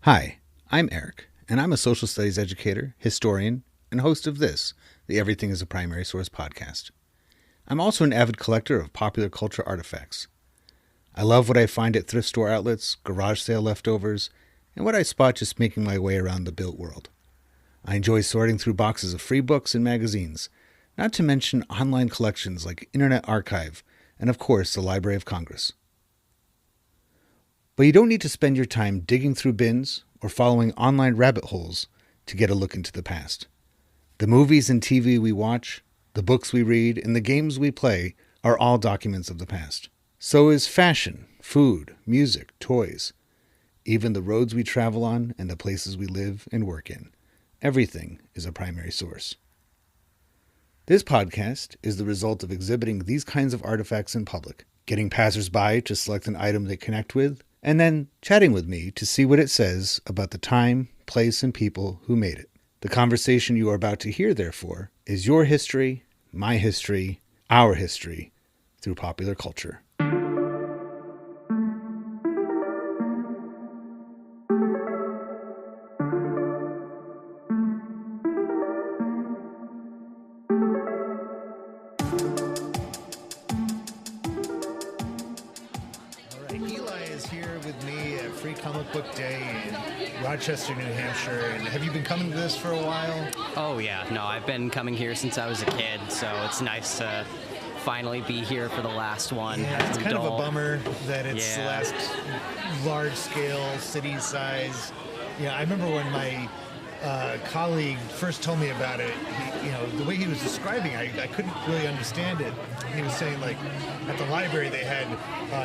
Hi, I'm Eric, and I'm a social studies educator, historian, and host of this, the Everything is a Primary Source podcast. I'm also an avid collector of popular culture artifacts. I love what I find at thrift store outlets, garage sale leftovers, and what I spot just making my way around the built world. I enjoy sorting through boxes of free books and magazines, not to mention online collections like Internet Archive, and of course the Library of Congress. But you don't need to spend your time digging through bins or following online rabbit holes to get a look into the past. The movies and TV we watch, the books we read, and the games we play are all documents of the past. So is fashion, food, music, toys, even the roads we travel on and the places we live and work in. Everything is a primary source. This podcast is the result of exhibiting these kinds of artifacts in public, getting passersby to select an item they connect with, and then chatting with me to see what it says about the time, place, and people who made it. The conversation you are about to hear, therefore, is your history, my history, our history, through popular culture. Book Day in Rochester, New Hampshire. And have you been coming to this for a while? Oh yeah, no, I've been coming here since I was a kid, so it's nice to finally be here for the last one. Yeah, it's kind of a bummer that it's the last large-scale city size. Yeah, I remember when my colleague first told me about it, the way he was describing it, I couldn't really understand it. He was saying, like, at the library they had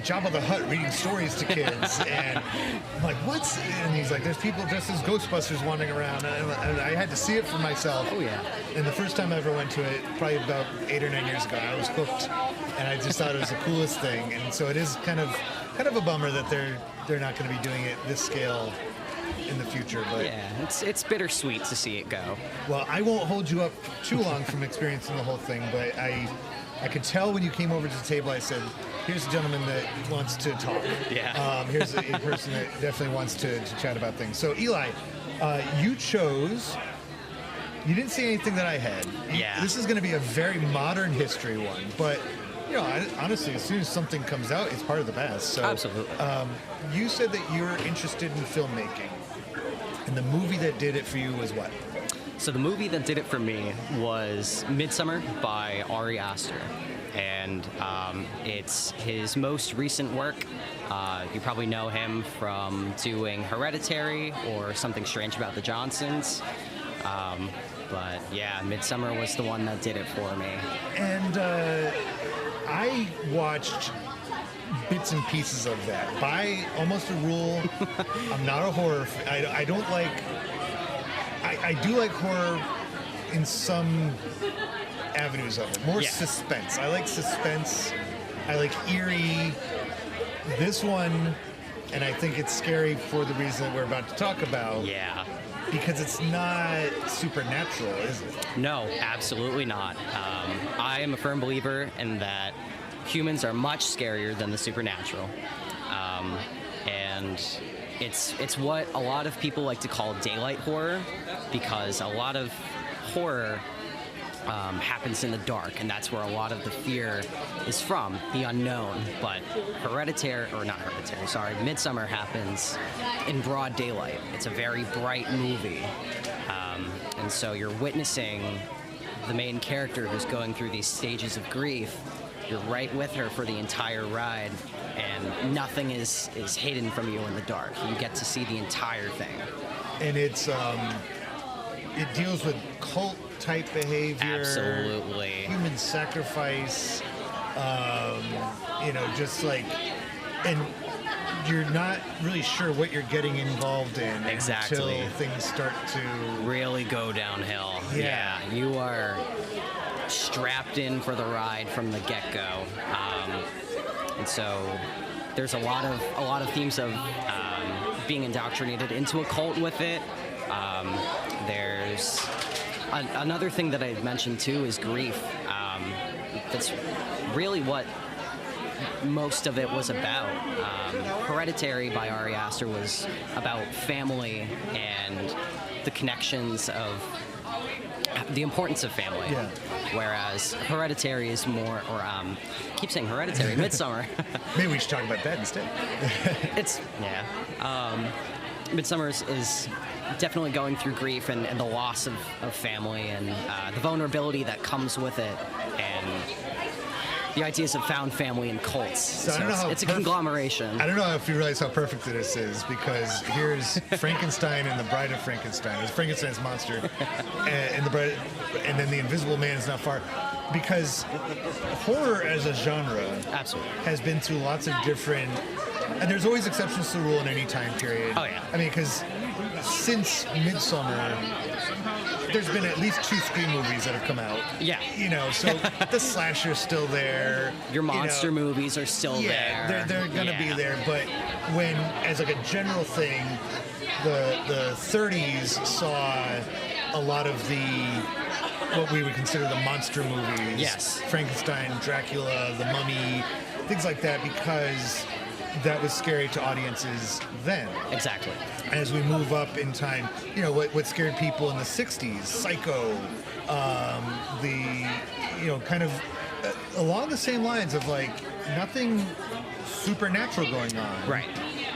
Jabba the Hutt reading stories to kids, and I'm like, what's... And he's like, there's people dressed as Ghostbusters wandering around, and I had to see it for myself. Oh, yeah. And the first time I ever went to it, probably about 8 or 9 years ago, I was hooked, and I just thought it was the coolest thing. And so it is kind of a bummer that they're not going to be doing it this scale in the future, but yeah, it's bittersweet to see it go. Well, I won't hold you up too long from experiencing the whole thing, but I could tell when you came over to the table, I said, here's a gentleman that wants to talk. Yeah. Here's a person that definitely wants to chat about things. So, Eli, you didn't see anything that I had. Yeah. This is going to be a very modern history one, but honestly, as soon as something comes out, it's part of the past. So, absolutely. You said that you're interested in filmmaking, and the movie that did it for you was what? So the movie that did it for me was Midsommar by Ari Aster, and it's his most recent work. You probably know him from doing Hereditary or Something Strange About the Johnsons. But yeah, Midsommar was the one that did it for me. And I watched bits and pieces of that. By almost a rule, I'm not a horror fan. I don't like... I do like horror in some avenues of it. More suspense. I like suspense. I like eerie. This one, and I think it's scary for the reason that we're about to talk about. Yeah. Because it's not supernatural, is it? No, absolutely not. I am a firm believer in that humans are much scarier than the supernatural. And it's what a lot of people like to call daylight horror, because a lot of horror happens in the dark, and that's where a lot of the fear is from, the unknown. But Midsommar happens in broad daylight. It's a very bright movie. And so you're witnessing the main character who's going through these stages of grief. You're right with her for the entire ride, and nothing is hidden from you in the dark. You get to see the entire thing. And it deals with cult type behavior. Absolutely. Human sacrifice. Just like, and you're not really sure what you're getting involved in exactly until things start to really go downhill. Yeah, you are strapped in for the ride from the get-go, and so there's a lot of themes of being indoctrinated into a cult with it. There's another thing that I mentioned too is grief. That's really what most of it was about. Hereditary by Ari Aster was about family and the connections of the importance of family. Yeah. Whereas Hereditary is more, or keep saying Hereditary, Midsommar. Maybe we should talk about that instead. Midsommar is definitely going through grief and the loss of family and the vulnerability that comes with it, and the ideas of found family and cults. So I don't know how it's a conglomeration. I don't know if you realize how perfect this is, because here's Frankenstein and the Bride of Frankenstein. It's Frankenstein's monster, and the bride, and then the Invisible Man is not far. Because horror as a genre Absolutely. has been through lots of different, and there's always exceptions to the rule in any time period. Oh, yeah. I mean, because since Midsommar, there's been at least 2 Scream movies that have come out. Yeah. You know, so the slasher's still there. Your monster movies are still there. Yeah, they're gonna be there. But when, as like a general thing, the 30s saw a lot of what we would consider the monster movies. Yes. Frankenstein, Dracula, The Mummy, things like that, because that was scary to audiences then. Exactly. As we move up in time, you know, what scared people in the 60s, Psycho, kind of along the same lines of like nothing supernatural going on. Right.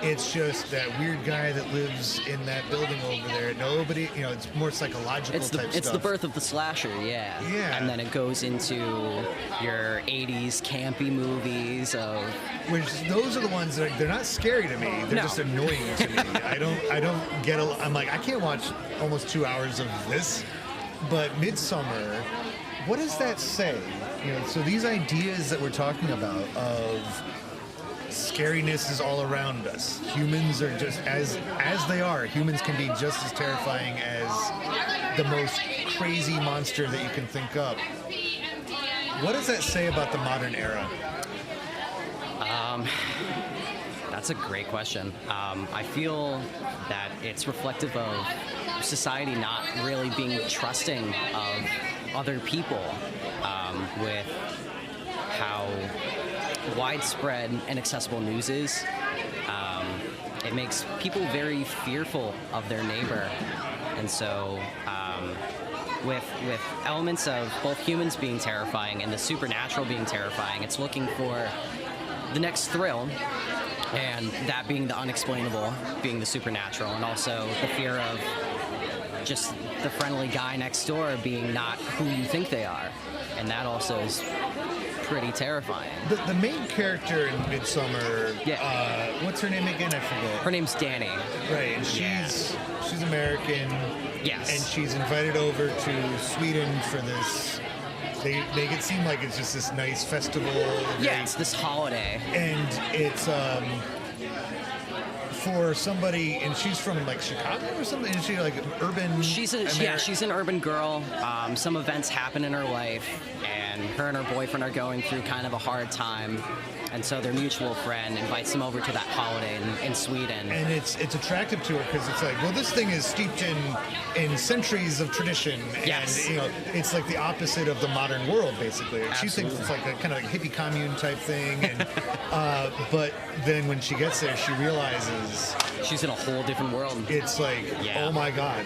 It's just that weird guy that lives in that building over there. Nobody, you know, it's more psychological type stuff. It's the birth of the slasher, yeah. Yeah. And then it goes into your 80s campy movies of... Which those are the ones that they're not scary to me. They're just annoying to me. I don't get. I'm like, I can't watch almost 2 hours of this. But Midsommar, what does that say? You know, so these ideas that we're talking about of scariness is all around us. Humans are just as they are. Humans can be just as terrifying as the most crazy monster that you can think of. What does that say about the modern era? That's a great question. I feel that it's reflective of society not really being trusting of other people, with how widespread and accessible news is. It makes people very fearful of their neighbor. And so with elements of both humans being terrifying and the supernatural being terrifying, it's looking for the next thrill, and that being the unexplainable, being the supernatural, and also the fear of just the friendly guy next door being not who you think they are. And that also is pretty terrifying. The main character in Midsommar, what's her name again? I forget. Her name's Danny. Right, and she's American. Yes. And she's invited over to Sweden for this. They make it seem like it's just this nice festival. Yeah, it's this holiday. And it's for somebody, and she's from like Chicago or something. Is she like urban? She's an urban girl. Some events happen in her life, and her and her boyfriend are going through kind of a hard time. And so their mutual friend invites them over to that holiday in Sweden. And it's attractive to her because it's like, well, this thing is steeped in centuries of tradition. Yes. And, you know, it's like the opposite of the modern world, basically. Absolutely. She thinks it's like a kind of like hippie commune type thing. And but then when she gets there, she realizes she's in a whole different world. It's like, oh my God,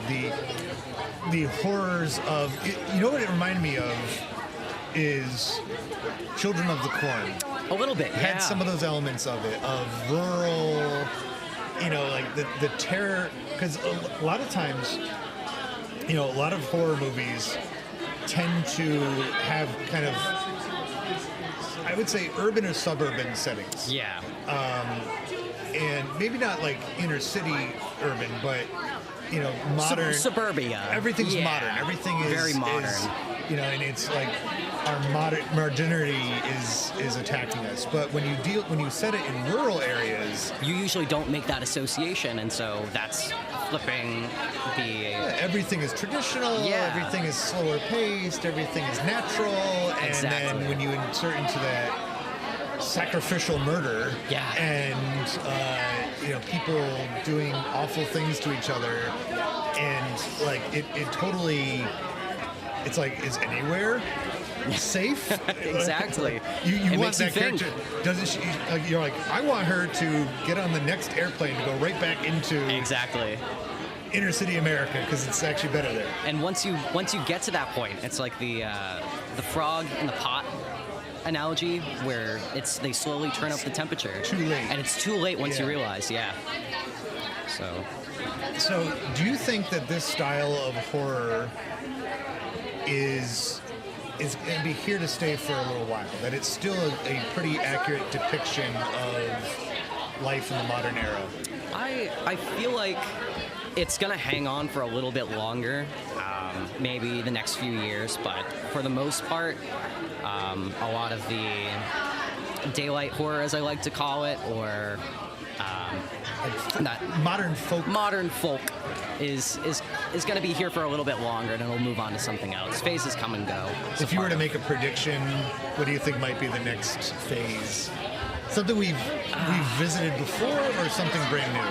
the horrors of it, you know what it reminded me of is Children of the Corn. A little bit, Had some of those elements of it, of rural, you know, like the terror, because a lot of times, you know, a lot of horror movies tend to have kind of, I would say, urban or suburban settings. Yeah. And maybe not like inner city urban, but, you know, modern. Suburbia. Everything's modern. Everything is very modern. You know, and it's like our modernity is attacking us. But when you set it in rural areas, you usually don't make that association, and so that's flipping the. Everything is traditional. Yeah. Everything is slower paced. Everything is natural. And Exactly. then when you insert into that sacrificial murder, and you know, people doing awful things to each other, and like it totally, it's like, is anywhere safe. Exactly. You It want makes you that think. character? Doesn't she? You're like, I want her to get on the next airplane to go right back into Exactly. inner city America because it's actually better there. And once you get to that point, it's like the frog in the pot analogy, where they slowly turn up the temperature. Too late. And it's too late once you Yeah. realize. Yeah. So, do you think that this style of horror is going to be here to stay for a little while? That it's still a pretty accurate depiction of life in the modern era? I feel like it's gonna hang on for a little bit longer, maybe the next few years, but for the most part, a lot of the daylight horror, as I like to call it, or Modern folk is going to be here for a little bit longer, and it'll move on to something else. Phases come and go. If you were to make a prediction, what do you think might be the next phase? Something we've visited before, or something brand new?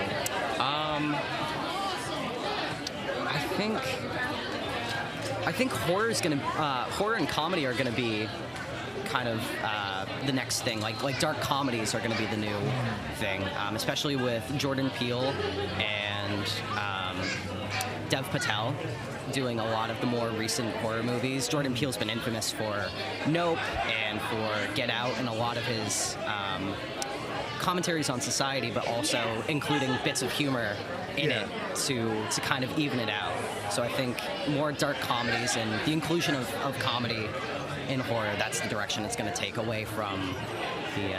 I think horror and comedy are gonna be kind of the next thing. Like dark comedies are gonna be the new thing, especially with Jordan Peele and Dev Patel doing a lot of the more recent horror movies. Jordan Peele's been infamous for Nope and for Get Out, and a lot of his commentaries on society, but also including bits of humor in it to kind of even it out. So I think more dark comedies and the inclusion of comedy in horror, that's the direction it's going to take, away from the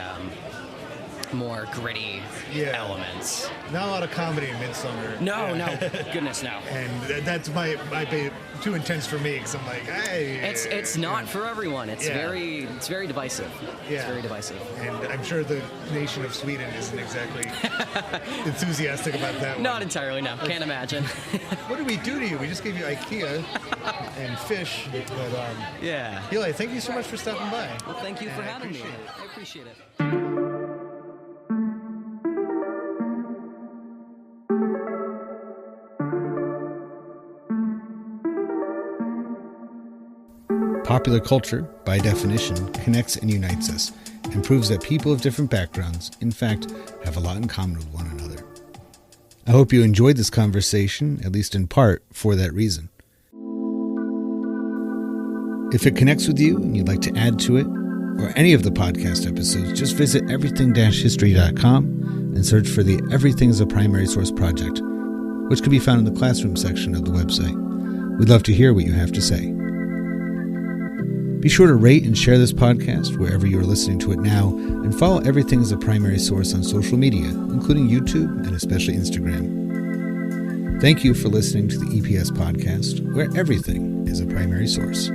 more gritty elements. Not a lot of comedy in Midsommar. No, goodness no. And that's might be too intense for me, because I'm like, hey. It's not for everyone. It's very divisive. Yeah. It's very divisive. And I'm sure the nation of Sweden isn't exactly enthusiastic about that one. Not entirely, no. Can't imagine. What did we do to you? We just gave you IKEA and fish. But Yeah. Eli, thank you so much for stopping by. Well, thank you for And I having me. appreciate it. I appreciate it. Popular culture, by definition, connects and unites us, and proves that people of different backgrounds, in fact, have a lot in common with one another. I hope you enjoyed this conversation, at least in part, for that reason. If it connects with you and you'd like to add to it, or any of the podcast episodes, just visit everything-history.com and search for the Everything as a Primary Source project, which can be found in the classroom section of the website. We'd love to hear what you have to say. Be sure to rate and share this podcast wherever you are listening to it now, and follow Everything as a Primary Source on social media, including YouTube and especially Instagram. Thank you for listening to the EPS podcast, where everything is a primary source.